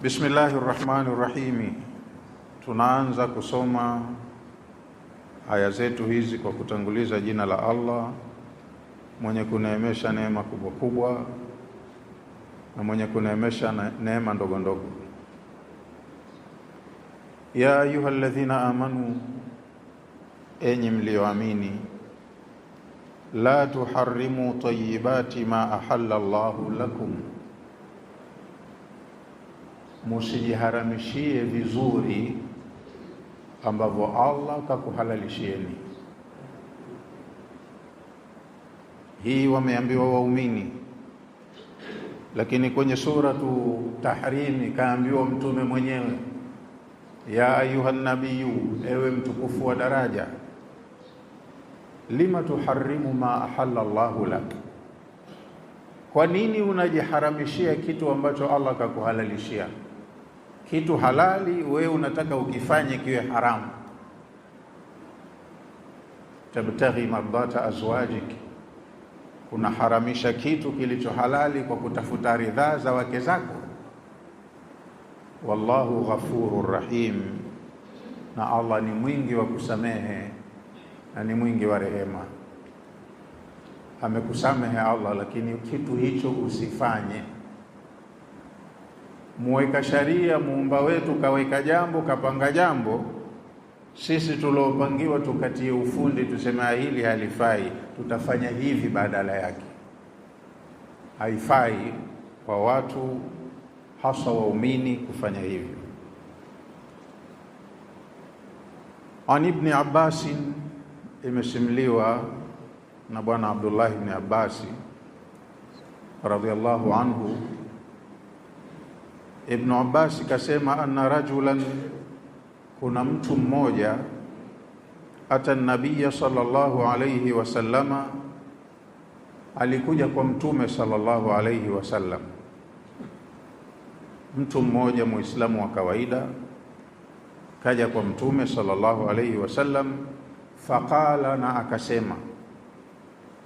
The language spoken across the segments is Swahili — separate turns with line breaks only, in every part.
Bismillahir Rahmanir Rahim. Tunaanza kusoma aya zetu hizi kwa kutanguliza jina la Allah mwenye kuneemesha neema kubwa kubwa na mwenye kuneemesha neema ndogo ndogo. Ya ayyuhalladhina amanu, enyi mlioamini, la tuharrimu tayyibati ma ahalla Allahu lakum, musijiharamishie vizuri ambavyo Allah kakuhalalishieni. Hii wameambiwa waumini, lakini kwenye suratu Tahrim kaambiwa mtume mwenyewe, ya ayuhan nabiyyu, ewe mtukufu wa daraja, lima tuharrimu ma ahalla Allahu lak, kwa nini unajiharamishia kitu ambacho Allah kakuhalalishia? Kitu halali wewe unataka ukifanye kiwe haramu. Tabtaghi mardata azwajik, unaharamisha kitu kilicho halali kwa kutafuta ridhaa za wake zako. Wallahu ghafurur rahim, na Allah ni mwingi wa kusamehe na ni mwingi wa rehema. Amekusamehe Allah, lakini kitu hicho usifanye. Muweka sharia, muumba wetu kaweka jambo, kapanga jambo, sisi tuliopangiwa tukatie ufundi tuseme hili halifai, tutafanya hivi badala yake. Haifai kwa watu hasa waumini kufanya hivyo. An Ibn Abbas, imesimuliwa na bwana Abdullah ibn Abbas radhiyallahu anhu. Ibn Abbas kasema, anna rajulan, kuna mtu mmoja, ata nabiyya sallallahu alayhi wasallama, alikuja kwa mtume sallallahu alayhi wasallam. Mtu mmoja muislamu wa kawaida kaja kwa mtume sallallahu alayhi wasallam, faqala, na akasema,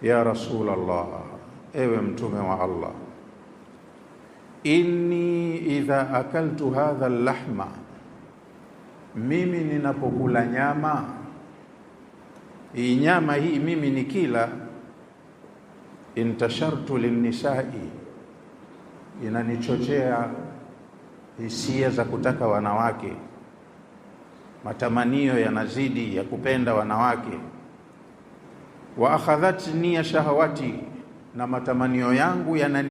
ya Rasulullah, ewe mtume wa Allah, inni idha akaltu hadha al-lahma, mimi ninapokula nyama hii, nyama hii mimi nikila, intashartu linnisai, inanichochea hisia za kutaka wanawake, matamanio yanazidi ya kupenda wanawake. Wa akhadhatni shahawati, na matamanio yangu yana